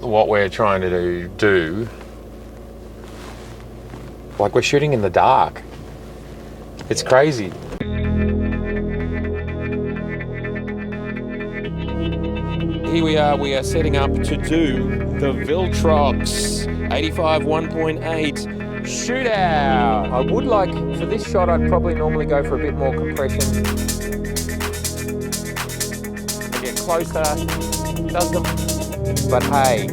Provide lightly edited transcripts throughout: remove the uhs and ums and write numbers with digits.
what we're trying to do, like we're shooting in the dark. It's crazy. Here we are setting up to do the Viltrox 85 1.8 shootout. I would like, for this shot, I'd probably normally go for a bit more compression. I get closer, but hey.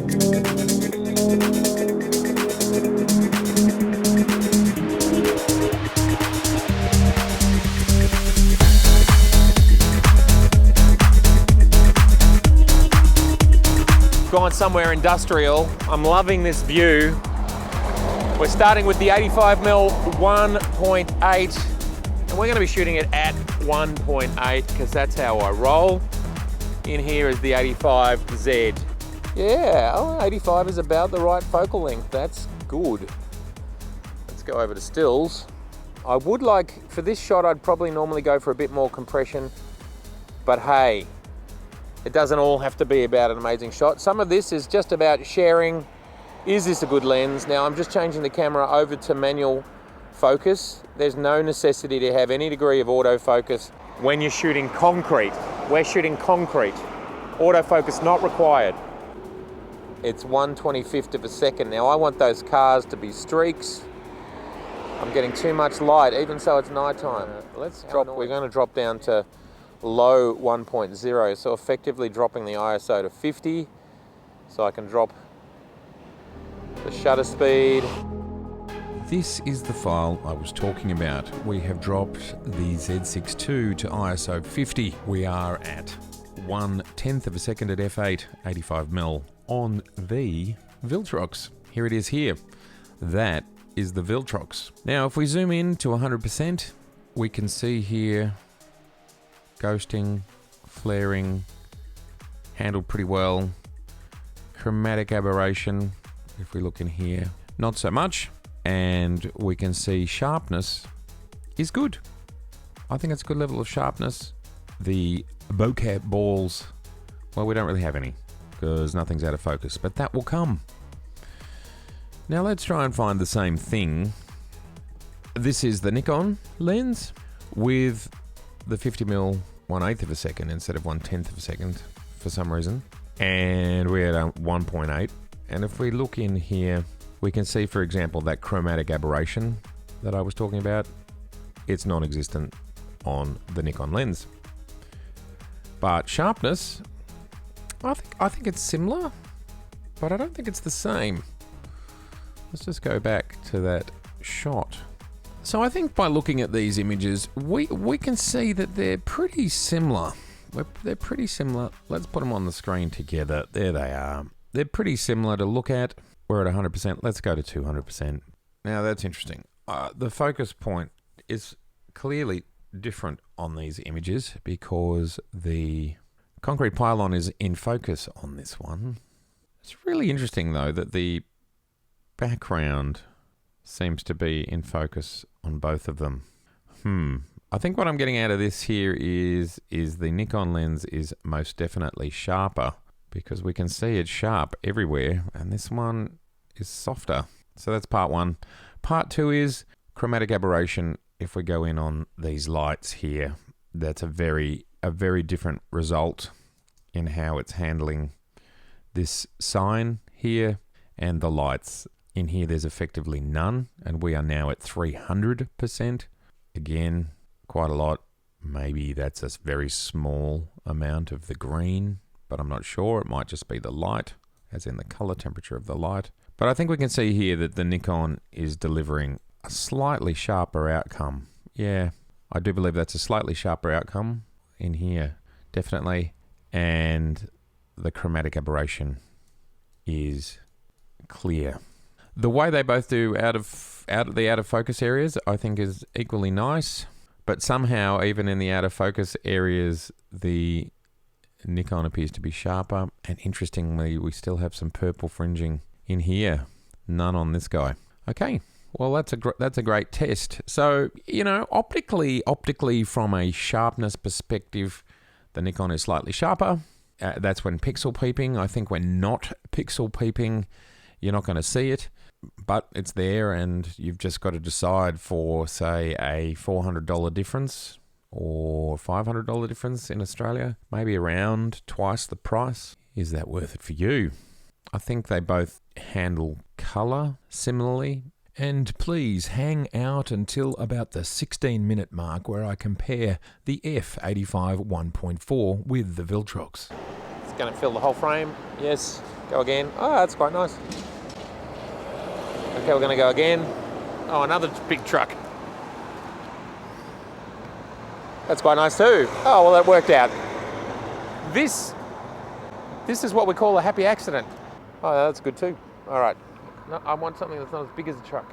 Gone somewhere industrial. I'm loving this view. We're starting with the 85mm 1.8 and we're going to be shooting it at 1.8 because that's how I roll. In here is the 85Z. Yeah, 85 is about the right focal length. That's good. Let's go over to stills. I would like, for this shot, I'd probably normally go for a bit more compression, but hey, it doesn't all have to be about an amazing shot. Some of this is just about sharing. Is this a good lens? Now I'm just changing the camera over to manual focus. There's no necessity to have any degree of autofocus when you're shooting concrete. We're shooting concrete. Autofocus not required. It's 1/25th of a second. Now I want those cars to be streaks. I'm getting too much light, even so it's nighttime. We're going to drop down to low 1.0, so effectively dropping the ISO to 50, so I can drop the shutter speed. This is the file I was talking about. We have dropped the Z6 II to ISO 50. We are at 1/10 of a second at f8, 85mm on the Viltrox. Here it is here. That is the Viltrox. Now if we zoom in to 100%, we can see here ghosting, flaring, handled pretty well. Chromatic aberration, if we look in here, not so much. And we can see sharpness is good. I think it's a good level of sharpness. The bokeh balls, well, we don't really have any because nothing's out of focus, but that will come. Now let's try and find the same thing. This is the Nikon lens with the 50mm 1/8 of a second instead of 1/10 of a second for some reason. And we're at 1.8. And if we look in here, we can see, for example, that chromatic aberration that I was talking about. It's non-existent on the Nikon lens. But sharpness, I think it's similar, but I don't think it's the same. Let's just go back to that shot. So I think by looking at these images, we can see that they're pretty similar. They're pretty similar. Let's put them on the screen together. There they are. They're pretty similar to look at. We're at 100%. Let's go to 200%. Now that's interesting. The focus point is clearly different on these images because the concrete pylon is in focus on this one. It's really interesting though that the background seems to be in focus on both of them. I think what I'm getting out of this here is the Nikon lens is most definitely sharper because we can see it's sharp everywhere and this one is softer. So that's part one. Part two is chromatic aberration. If we go in on these lights here, that's a very different result in how it's handling this sign here and the lights. In here there's effectively none and we are now at 300%. Again, quite a lot. Maybe that's a very small amount of the green, but I'm not sure. It might just be the light, as in the color temperature of the light. But I think we can see here that the Nikon is delivering a slightly sharper outcome. Yeah, I do believe that's a slightly sharper outcome in here, definitely. And the chromatic aberration is clear. The way they both do out of focus areas, I think is equally nice. But somehow, even in the out of focus areas, the Nikon appears to be sharper. And interestingly, we still have some purple fringing in here. None on this guy. Okay, well that's a great test. So optically from a sharpness perspective, the Nikon is slightly sharper. that's when pixel peeping. I think when not pixel peeping, you're not going to see it, but it's there, and you've just got to decide for, say, a $400 difference or $500 difference in Australia, maybe around twice the price. Is that worth it for you? I think they both handle color similarly. And please hang out until about the 16-minute mark where I compare the f85 1.4 with the Viltrox. It's going to fill the whole frame. Yes. Go again. Oh, that's quite nice. Okay, we're going to go again. Oh, another big truck. That's quite nice too. Oh, well, that worked out. This is what we call a happy accident. Oh, that's good too. All right. No, I want something that's not as big as a truck.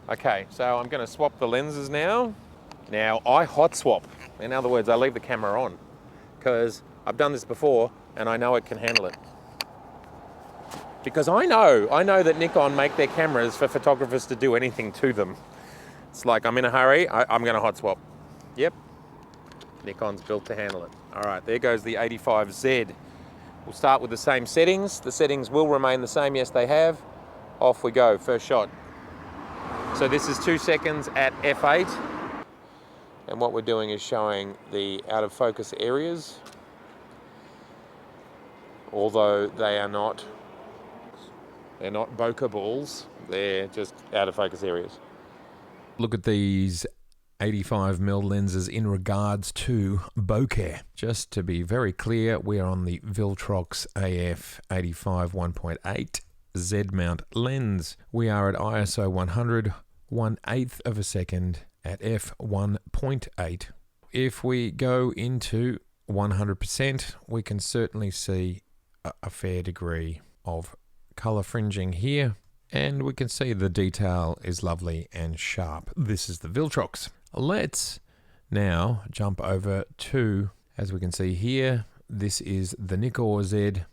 Okay, so I'm going to swap the lenses now. Now, I hot swap. In other words, I leave the camera on because I've done this before and I know it can handle it. Because I know that Nikon make their cameras for photographers to do anything to them. It's like, I'm in a hurry, I'm going to hot swap. Yep, Nikon's built to handle it. All right, there goes the 85Z. We'll start with the same settings. The settings will remain the same. Yes, they have. Off we go, first shot. So this is 2 seconds at f8. And what we're doing is showing the out of focus areas. Although they're not bokeh balls, they're just out of focus areas. Look at these 85mm lenses in regards to bokeh. Just to be very clear, we're on the Viltrox AF 85 1.8 Z mount lens. We are at ISO 100, 1/8 of a second at f1.8. If we go into 100%, we can certainly see a fair degree of color fringing here, and we can see the detail is lovely and sharp. This is the Viltrox. Let's now jump over to, as we can see here, this is the Nikon Z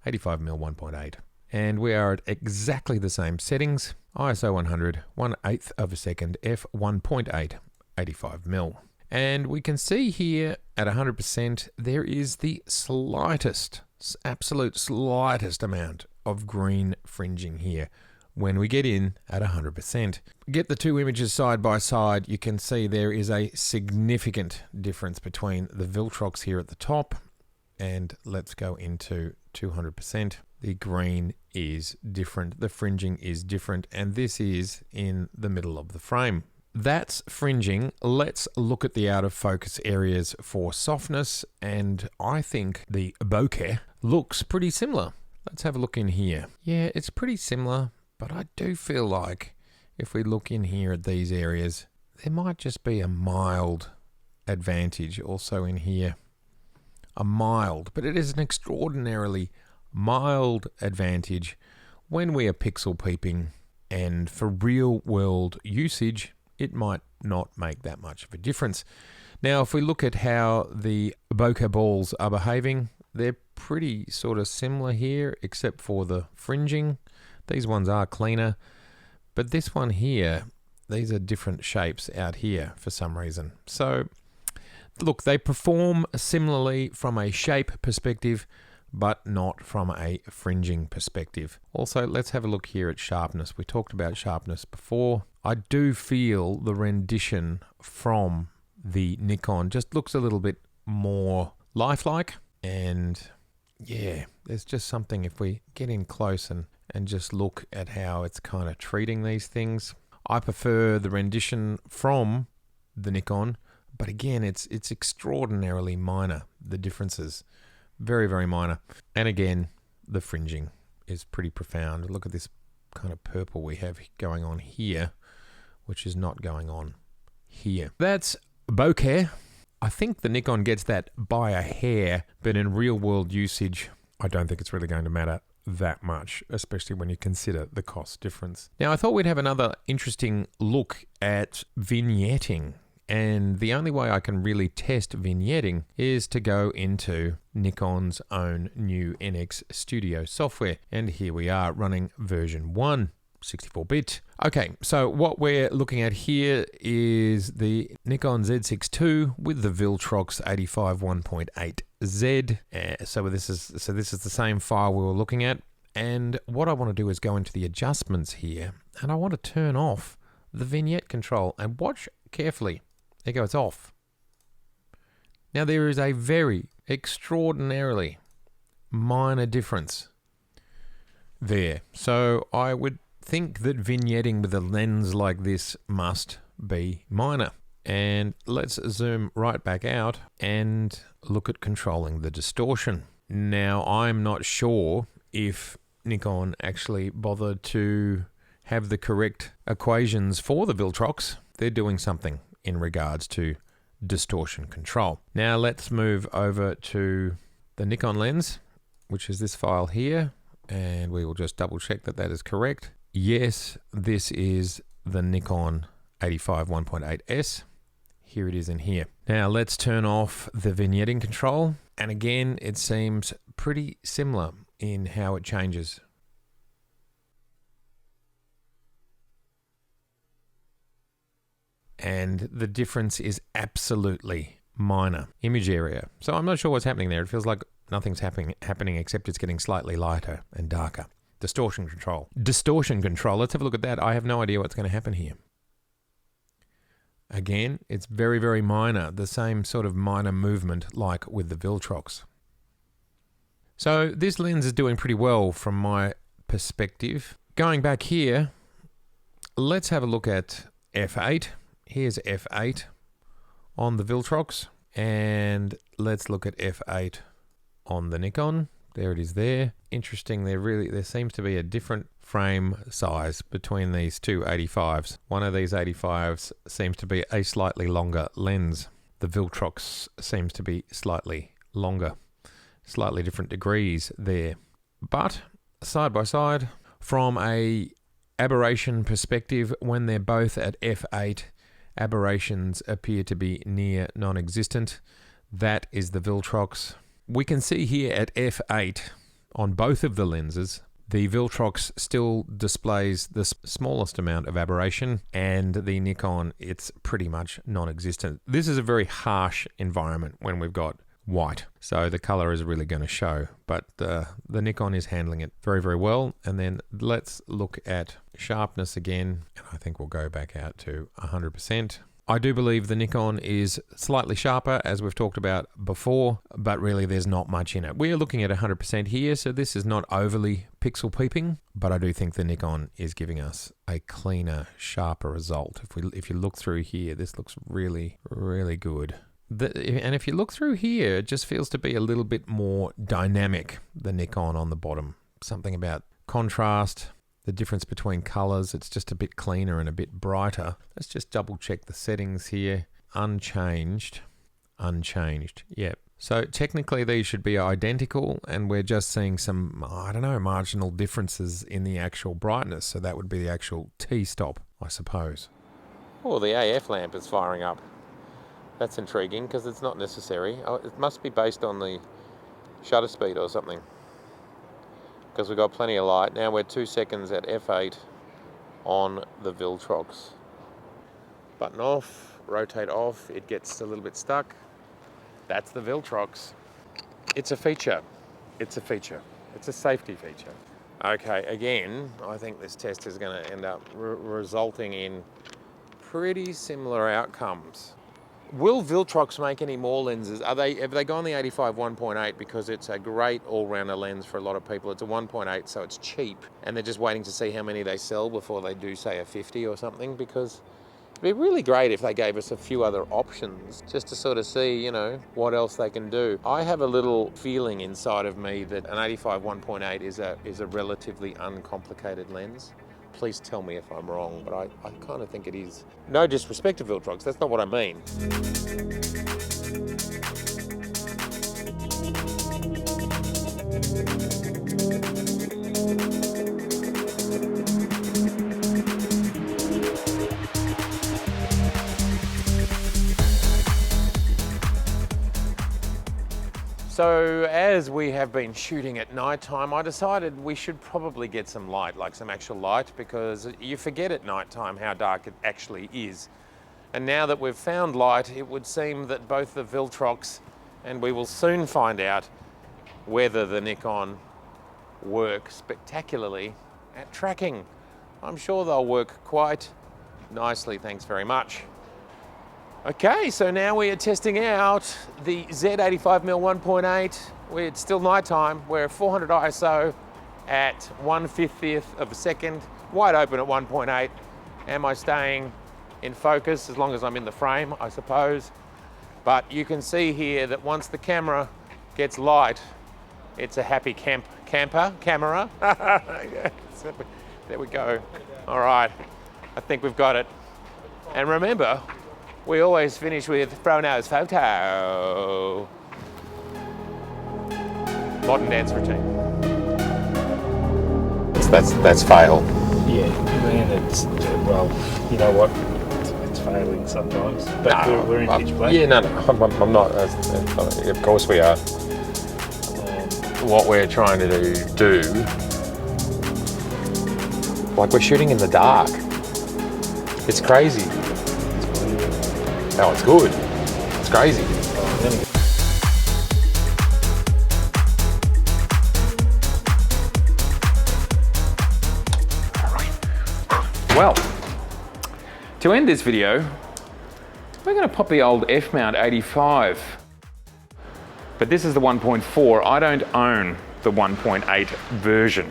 85mm 1.8. And we are at exactly the same settings. ISO 100, 1/8 of a second, f1.8, 85mm. And we can see here at 100%, there is the slightest, absolute slightest amount of green fringing here. When we get in at 100%, get the two images side by side, you can see there is a significant difference between the Viltrox here at the top, and let's go into 200%. The green is different, the fringing is different, and this is in the middle of the frame. That's fringing. Let's look at the out of focus areas for softness, and I think the bokeh looks pretty similar. Let's have a look in here. Yeah, it's pretty similar, but I do feel like if we look in here at these areas, there might just be a mild advantage also in here. A mild, but it is an extraordinarily mild advantage when we are pixel peeping, and for real world usage, it might not make that much of a difference. Now, if we look at how the bokeh balls are behaving, they're pretty sort of similar here, except for the fringing. These ones are cleaner, but this one here, these are different shapes out here for some reason. So, look, they perform similarly from a shape perspective, but not from a fringing perspective. Also, let's have a look here at sharpness. We talked about sharpness before. I do feel the rendition from the Nikon just looks a little bit more lifelike. And yeah, there's just something, if we get in close and just look at how it's kind of treating these things. I prefer the rendition from the Nikon, but again, it's extraordinarily minor, the differences. Very, very minor. And again, the fringing is pretty profound. Look at this kind of purple we have going on here, which is not going on here. That's bokeh. I think the Nikon gets that by a hair, but in real world usage, I don't think it's really going to matter that much, especially when you consider the cost difference. Now, I thought we'd have another interesting look at vignetting. And the only way I can really test vignetting is to go into Nikon's own new NX Studio software. And here we are running version 1, 64-bit. Okay, so what we're looking at here is the Nikon Z6 II with the Viltrox 85 1.8 Z. So this is the same file we were looking at. And what I want to do is go into the adjustments here, and I want to turn off the vignette control, and watch carefully. There you go, it's off. Now there is a very extraordinarily minor difference there. So I would think that vignetting with a lens like this must be minor. And let's zoom right back out and look at controlling the distortion. Now I'm not sure if Nikon actually bothered to have the correct equations for the Viltrox. They're doing something in regards to distortion control. Now let's move over to the Nikon lens, which is this file here, and we will just double check that that is correct. Yes, this is the Nikon 85 1.8S. Here it is in here. Now let's turn off the vignetting control, and again it seems pretty similar in how it changes. And the difference is absolutely minor. Image area. So I'm not sure what's happening there. It feels like nothing's happening except it's getting slightly lighter and darker. Distortion control. Distortion control. Let's have a look at that. I have no idea what's going to happen here. Again, it's very, very minor. The same sort of minor movement like with the Viltrox. So this lens is doing pretty well from my perspective. Going back here, let's have a look at f8. Here's f8 on the Viltrox, and let's look at f8 on the Nikon. There it is there. Interesting, there seems to be a different frame size between these two 85s. One of these 85s seems to be a slightly longer lens. The Viltrox seems to be slightly longer. Slightly different degrees there. But side by side, from a aberration perspective, when they're both at f8, aberrations appear to be near non-existent. That is the Viltrox. We can see here at f8 on both of the lenses, the Viltrox still displays the smallest amount of aberration, and the Nikon, it's pretty much non-existent. This is a very harsh environment when we've got white, so the color is really going to show, but the Nikon is handling it very, very well. And then let's look at sharpness again, and I think we'll go back out to 100%. I do believe the Nikon is slightly sharper, as we've talked about before, but really there's not much in it. We're looking at 100% here, so this is not overly pixel peeping, but I do think the Nikon is giving us a cleaner, sharper result. If you look through here, this looks really, really good. And if you look through here, it just feels to be a little bit more dynamic, the Nikon on the bottom. Something about contrast, the difference between colors, it's just a bit cleaner and a bit brighter. Let's just double check the settings here. Unchanged. Yep. So technically these should be identical, and we're just seeing some, I don't know, marginal differences in the actual brightness. So that would be the actual T-stop, I suppose. Oh, the AF lamp is firing up. That's intriguing because it's not necessary. Oh, it must be based on the shutter speed or something, because we've got plenty of light. Now we're 2 seconds at f8 on the Viltrox. Button off, rotate off, it gets a little bit stuck. That's the Viltrox. It's a feature. It's a feature. It's a safety feature. Okay, again, I think this test is going to end up resulting in pretty similar outcomes. Will Viltrox make any more lenses? Have they gone the 85 1.8 because it's a great all-rounder lens for a lot of people? It's a 1.8, so it's cheap, and they're just waiting to see how many they sell before they do, say, a 50 or something, because it'd be really great if they gave us a few other options just to sort of see, you know, what else they can do. I have a little feeling inside of me that an 85 1.8 is a relatively uncomplicated lens. Please tell me if I'm wrong, but I kind of think it is. No disrespect to Viltrox, that's not what I mean. So as we have been shooting at night time, I decided we should probably get some light, like some actual light, because you forget at night time how dark it actually is. And now that we've found light, it would seem that both the Viltrox and we will soon find out whether the Nikon work spectacularly at tracking. I'm sure they'll work quite nicely, thanks very much. Okay, so now we are testing out the Z85mm 1.8. It's still nighttime. We're 400 ISO at 1/50th of a second, wide open at 1.8. Am I staying in focus as long as I'm in the frame, I suppose? But you can see here that once the camera gets light, it's a happy camera. There we go. All right, I think we've got it. And remember, we always finish with Frono's photo. Modern dance routine. That's fail. Yeah, man, it's, well, you know what? It's failing sometimes. But No, we're in pitch black. Yeah, no, I'm not. Of course we are. What we're trying to do, like we're shooting in the dark. It's crazy. Oh, it's good. It's crazy. Well, to end this video, we're going to pop the old F-mount 85. But this is the 1.4. I don't own the 1.8 version.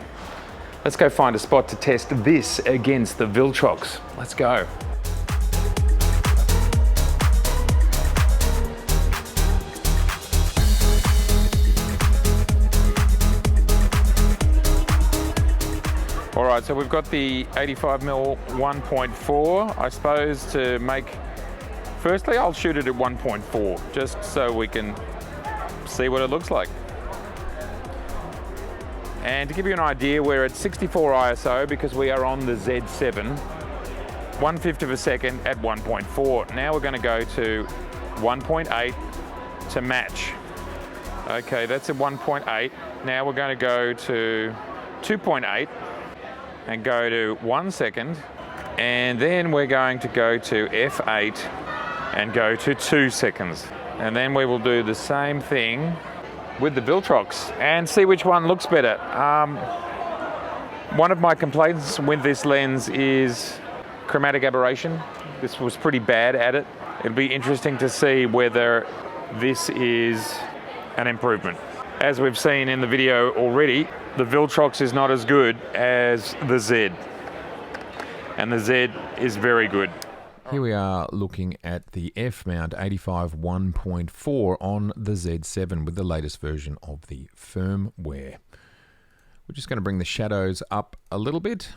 Let's go find a spot to test this against the Viltrox. Let's go. All right, so we've got the 85mm 1.4. I suppose to make, firstly, I'll shoot it at 1.4, just so we can see what it looks like. And to give you an idea, we're at 64 ISO because we are on the Z7, 1/5 of a second at 1.4. Now we're gonna go to 1.8 to match. Okay, that's at 1.8. Now we're gonna go to 2.8 and go to 1 second. And then we're going to go to F8 and go to 2 seconds. And then we will do the same thing with the Viltrox and see which one looks better. One of my complaints with this lens is chromatic aberration. This was pretty bad at it. It'll be interesting to see whether this is an improvement. As we've seen in the video already, the Viltrox is not as good as the Z. And the Z is very good. Here we are looking at the F-mount 85 1.4 on the Z7 with the latest version of the firmware. We're just going to bring the shadows up a little bit.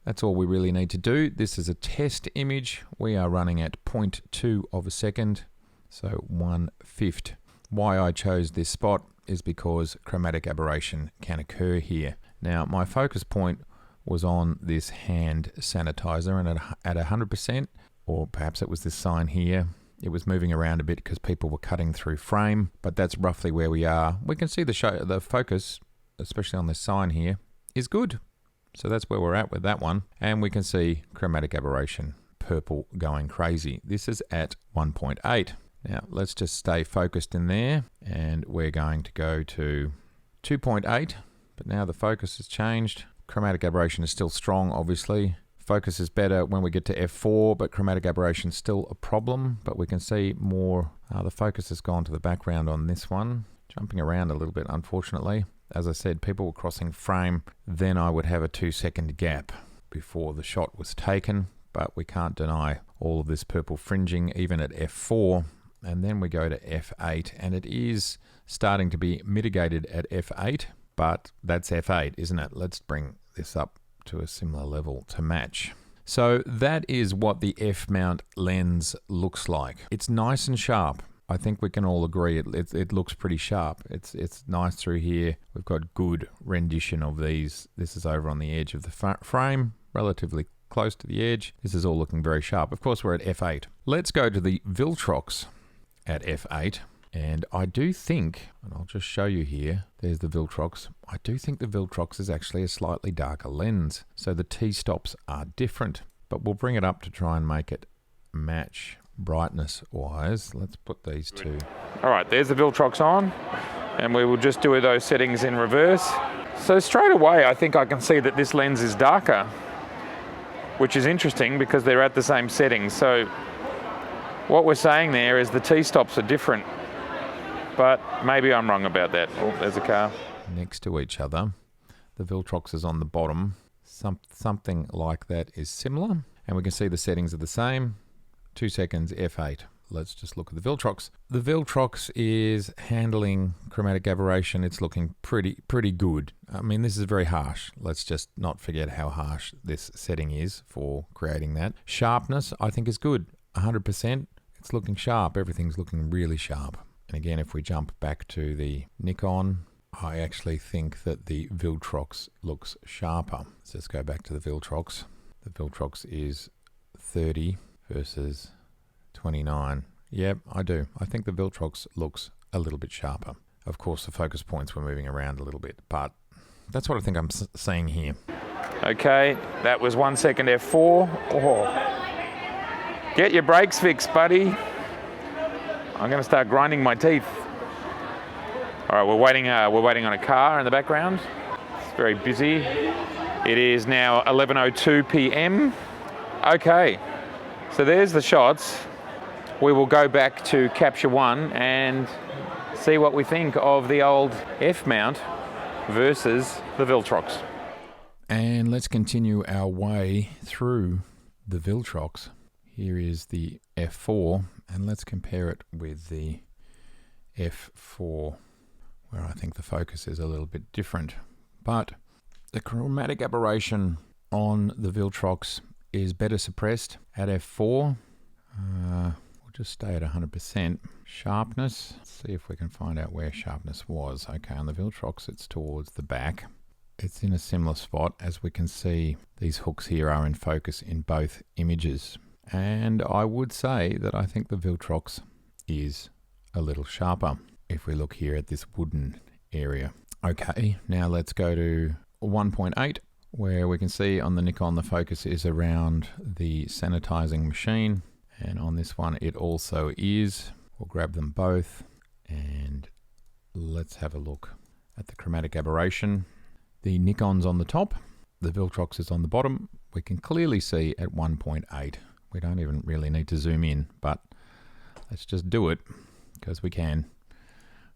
That's all we really need to do. This is a test image. We are running at 0.2 of a second, so 1/5. Why I chose this spot is because chromatic aberration can occur here. Now, my focus point was on this hand sanitizer, and at 100%, or perhaps it was this sign here, it was moving around a bit because people were cutting through frame, but that's roughly where we are. We can see the focus, especially on this sign here, is good. So that's where we're at with that one. And we can see chromatic aberration, purple going crazy. This is at 1.8. Now let's just stay focused in there, and we're going to go to 2.8, but now the focus has changed. Chromatic aberration is still strong, obviously. Focus is better when we get to f4, but chromatic aberration is still a problem, but we can see more. The focus has gone to the background on this one, jumping around a little bit, unfortunately. As I said, people were crossing frame, then I would have a 2-second gap before the shot was taken, but we can't deny all of this purple fringing even at f4. And then we go to f8, and it is starting to be mitigated at f8, but that's f8, isn't it? Let's bring this up to a similar level to match. So that is what the F-mount lens looks like. It's nice and sharp. I think we can all agree it looks pretty sharp. It's nice through here. We've got good rendition of these. This is over on the edge of the frame, relatively close to the edge. This is all looking very sharp. Of course, we're at f8. Let's go to the Viltrox at f8. And I do think, and I'll just show you here, there's the Viltrox. I do think the Viltrox is actually a slightly darker lens. So the T-stops are different, but we'll bring it up to try and make it match. brightness wise. Let's put these two. All right, there's the Viltrox on, and we will just do those settings in reverse. So straight away, I think I can see that this lens is darker, which is interesting because they're at the same settings. So what we're saying there is the T-stops are different, but maybe I'm wrong about that. Oh, there's a car. Next to each other, the Viltrox is on the bottom. Something like that is similar, and we can see the settings are the same. 2 seconds, f8. Let's just look at the Viltrox. The Viltrox is handling chromatic aberration. It's looking pretty good. I mean, this is very harsh. Let's just not forget how harsh this setting is for creating that. Sharpness, I think, is good. 100%. It's looking sharp. Everything's looking really sharp. And again, if we jump back to the Nikon, I actually think that the Viltrox looks sharper. Let's just go back to the Viltrox. The Viltrox is 30 versus 29. Yep, I do. I think the Viltrox looks a little bit sharper. Of course, the focus points were moving around a little bit, but that's what I think I'm seeing here. Okay, that was 1 second f4. Oh. Get your brakes fixed, buddy. I'm going to start grinding my teeth. All right, we're waiting on a car in the background. It's very busy. It is now 11:02 p.m. Okay, so there's the shots. We will go back to capture one and see what we think of the old F mount versus the Viltrox. And let's continue our way through the Viltrox. Here is the f4, and let's compare it with the f4, where I think the focus is a little bit different. But the chromatic aberration on the Viltrox is better suppressed at f4. We'll just stay at 100%. Sharpness, let's see if we can find out where sharpness was. Okay, on the Viltrox it's towards the back. It's in a similar spot. As we can see, these hooks here are in focus in both images. And I would say that I think the Viltrox is a little sharper if we look here at this wooden area. Okay, now let's go to 1.8, where we can see on the Nikon the focus is around the sanitizing machine, and on this one it also is. We'll grab them both and let's have a look at the chromatic aberration. The Nikon's on the top, the Viltrox is on the bottom. We can clearly see at 1.8. We don't even really need to zoom in, but let's just do it because we can.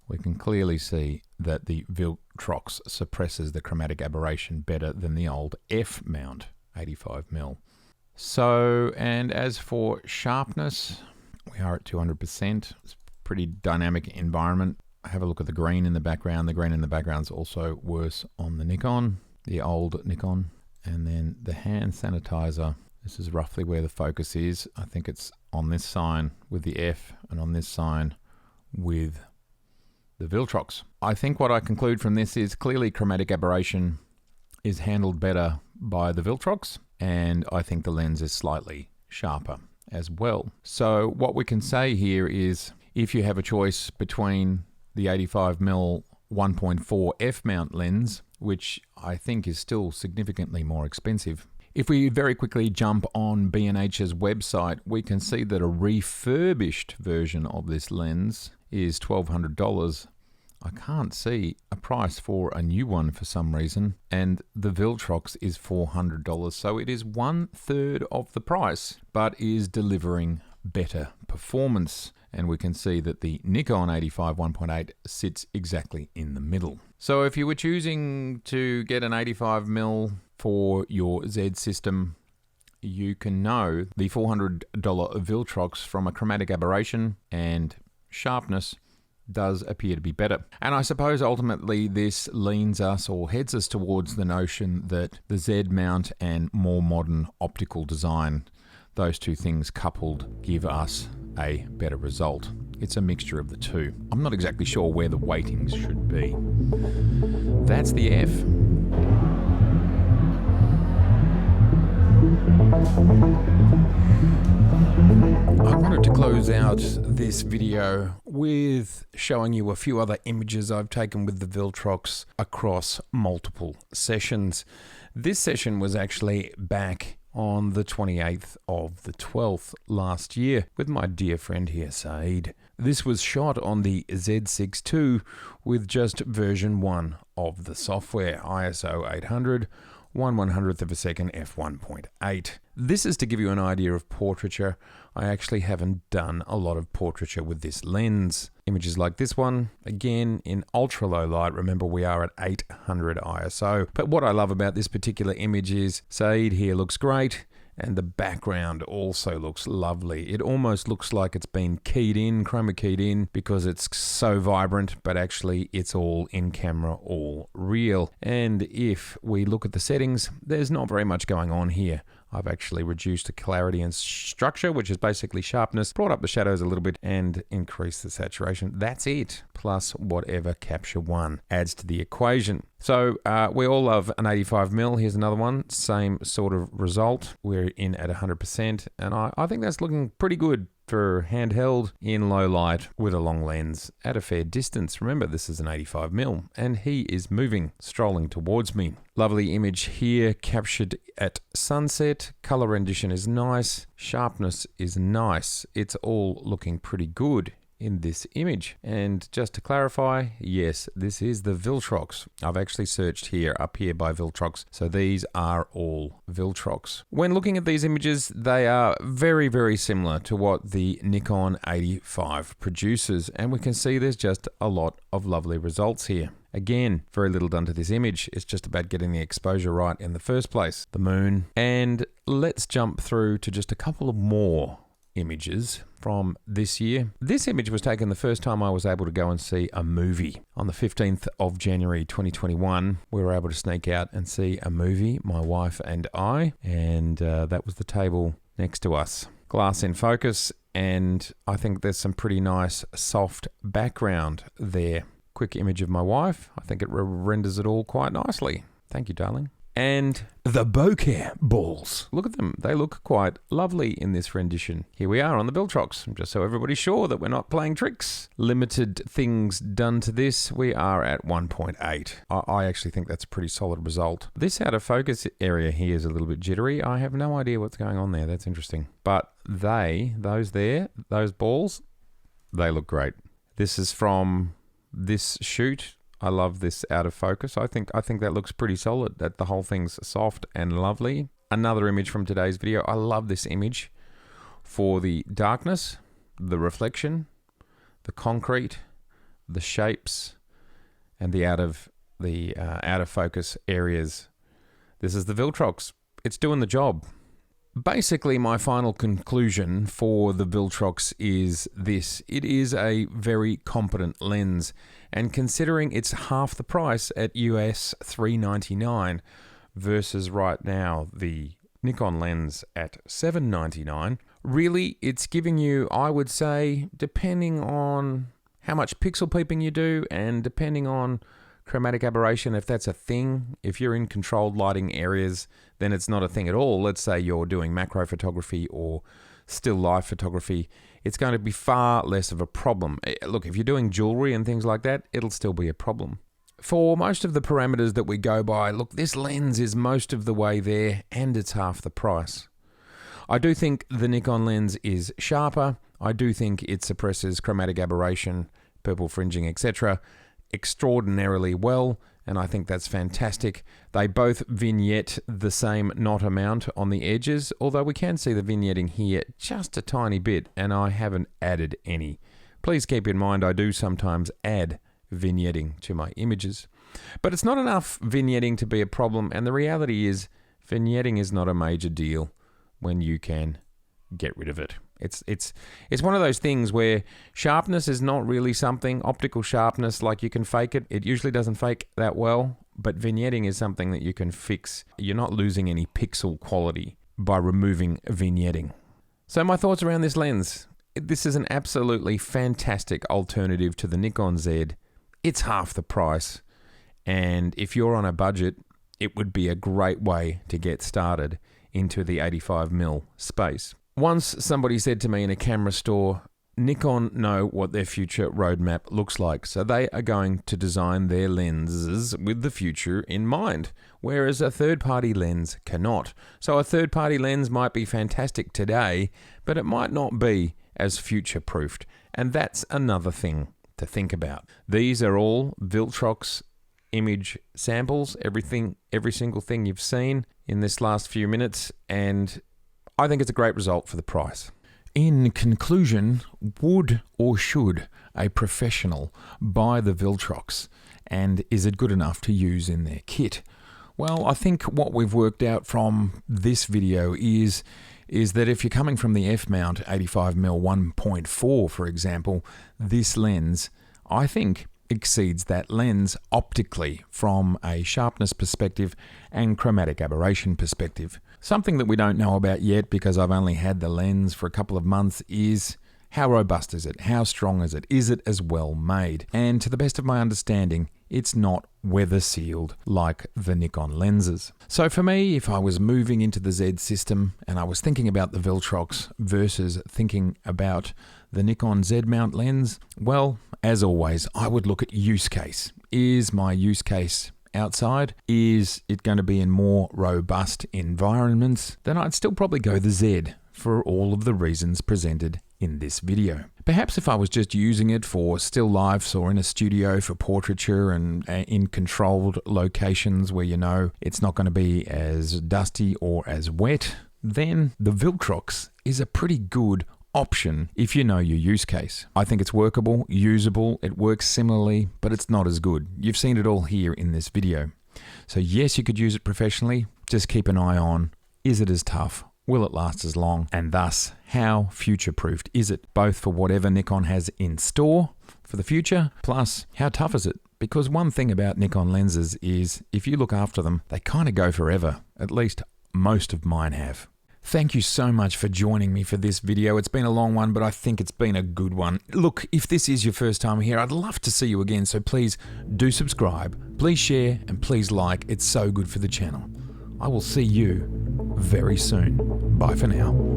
We can clearly see that the Viltrox suppresses the chromatic aberration better than the old F mount 85mm. So, and as for sharpness, we are at 200%. It's a pretty dynamic environment. Have a look at the green in the background. The green in the background is also worse on the Nikon, the old Nikon. And then the hand sanitizer. This is roughly where the focus is. I think it's on this sign with the F and on this sign with the Viltrox. I think what I conclude from this is clearly chromatic aberration is handled better by the Viltrox, and I think the lens is slightly sharper as well. So what we can say here is if you have a choice between the 85mm 1.4 f-mount lens, which I think is still significantly more expensive. If we very quickly jump on B&H's website, we can see that a refurbished version of this lens is $1,200. I can't see a price for a new one for some reason, and the Viltrox is $400, so it is 1/3 of the price, but is delivering better performance. And we can see that the Nikon 85 1.8 sits exactly in the middle. So if you were choosing to get an 85mm for your Z system, you can know the $400 Viltrox from a chromatic aberration and sharpness does appear to be better. And I suppose ultimately this leans us or heads us towards the notion that the Z mount and more modern optical design, those two things coupled, give us a better result. It's a mixture of the two. I'm not exactly sure where the weightings should be. That's the F. I wanted to close out this video with showing you a few other images I've taken with the Viltrox across multiple sessions. This session was actually back on the 28th of the 12th last year with my dear friend here, Saeed. This was shot on the Z6 II with just version 1 of the software, ISO 800, 1/100th of a second f1.8. This is to give you an idea of portraiture. I actually haven't done a lot of portraiture with this lens. Images like this one, again in ultra low light. Remember, we are at 800 ISO. But what I love about this particular image is Saeed here looks great, and the background also looks lovely. It almost looks like it's been keyed in, chroma keyed in, because it's so vibrant, but actually it's all in camera, all real. And if we look at the settings, there's not very much going on here. I've actually reduced the clarity and structure, which is basically sharpness, brought up the shadows a little bit, and increased the saturation. That's it, plus whatever Capture One adds to the equation. So we all love an 85mm. Here's another one, same sort of result. We're in at 100%, and I think that's looking pretty good for handheld in low light with a long lens at a fair distance. Remember, this is an 85mm, and he is moving, strolling towards me. Lovely image here, captured at sunset. Color rendition is nice. Sharpness is nice. It's all looking pretty good in this image. And just to clarify, yes, this is the Viltrox. I've actually searched here, up here by Viltrox. So these are all Viltrox. When looking at these images, they are very, very similar to what the Nikon 85 produces. And we can see there's just a lot of lovely results here. Again, very little done to this image. It's just about getting the exposure right in the first place. The moon. And let's jump through to just a couple of more images from this year. This image was taken the first time I was able to go and see a movie. On the 15th of January 2021, we were able to sneak out and see a movie, my wife and I, and that was the table next to us. Glass in focus, and I think there's some pretty nice soft background there. Quick image of my wife. I think it renders it all quite nicely. Thank you, darling. And the bokeh balls. Look at them. They look quite lovely in this rendition. Here we are on the Viltrox, just so everybody's sure that we're not playing tricks. Limited things done to this. We are at 1.8. I actually think that's a pretty solid result. This out of focus area here is a little bit jittery. I have no idea what's going on there. That's interesting. But those balls, they look great. This is from this shoot. I love this out of focus. I think that looks pretty solid, that the whole thing's soft and lovely. Another image from today's video. I love this image for the darkness, the reflection, the concrete, the shapes, and the out of focus areas. This is the Viltrox. It's doing the job. Basically, my final conclusion for the Viltrox is this. It is a very competent lens, and considering it's half the price at US $399 versus right now the Nikon lens at $799, really it's giving you, I would say, depending on how much pixel peeping you do and depending on chromatic aberration, if that's a thing. If you're in controlled lighting areas, then it's not a thing at all. Let's say you're doing macro photography or still life photography, it's going to be far less of a problem. Look, if you're doing jewelry and things like that, it'll still be a problem. For most of the parameters that we go by, look, this lens is most of the way there, and it's half the price. I do think the Nikon lens is sharper. I do think it suppresses chromatic aberration, purple fringing, etc. extraordinarily well, and I think that's fantastic. They both vignette the same knot amount on the edges, although we can see the vignetting here just a tiny bit, and I haven't added any. Please keep in mind I do sometimes add vignetting to my images, but it's not enough vignetting to be a problem, and the reality is vignetting is not a major deal when you can get rid of it. It's one of those things where sharpness is not really something. Optical sharpness, like, you can fake it. It usually doesn't fake that well, but vignetting is something that you can fix. You're not losing any pixel quality by removing vignetting. So my thoughts around this lens. This is an absolutely fantastic alternative to the Nikon Z. It's half the price, and if you're on a budget, it would be a great way to get started into the 85mm space. Once somebody said to me in a camera store, Nikon know what their future roadmap looks like, so they are going to design their lenses with the future in mind, whereas a third-party lens cannot. So a third-party lens might be fantastic today, but it might not be as future-proofed, and that's another thing to think about. These are all Viltrox image samples, every single thing you've seen in this last few minutes, and I think it's a great result for the price. In conclusion, would or should a professional buy the Viltrox, and is it good enough to use in their kit? Well, I think what we've worked out from this video is that if you're coming from the f-mount 85mm 1.4, for example, this lens, I think, exceeds that lens optically from a sharpness perspective and chromatic aberration perspective. Something that we don't know about yet, because I've only had the lens for a couple of months, is how robust is it? How strong is it? Is it as well made? And to the best of my understanding, it's not weather sealed like the Nikon lenses. So for me, if I was moving into the Z system and I was thinking about the Viltrox versus thinking about the Nikon Z mount lens, well, as always, I would look at use case. Is my use case outside? Is it going to be in more robust environments? Then I'd still probably go the Z for all of the reasons presented in this video. Perhaps if I was just using it for still lifes or in a studio for portraiture and in controlled locations where you know it's not going to be as dusty or as wet, then the Viltrox is a pretty good option if you know your use case. I think it's workable, usable, it works similarly, but it's not as good. You've seen it all here in this video. So yes, you could use it professionally, just keep an eye on, is it as tough? Will it last as long? And thus, how future-proofed is it? Both for whatever Nikon has in store for the future, plus how tough is it? Because one thing about Nikon lenses is if you look after them, they kind of go forever. At least most of mine have. Thank you so much for joining me for this video. It's been a long one, but I think it's been a good one. Look, if this is your first time here, I'd love to see you again, so please do subscribe, please share, and please like. It's so good for the channel. I will see you very soon. Bye for now.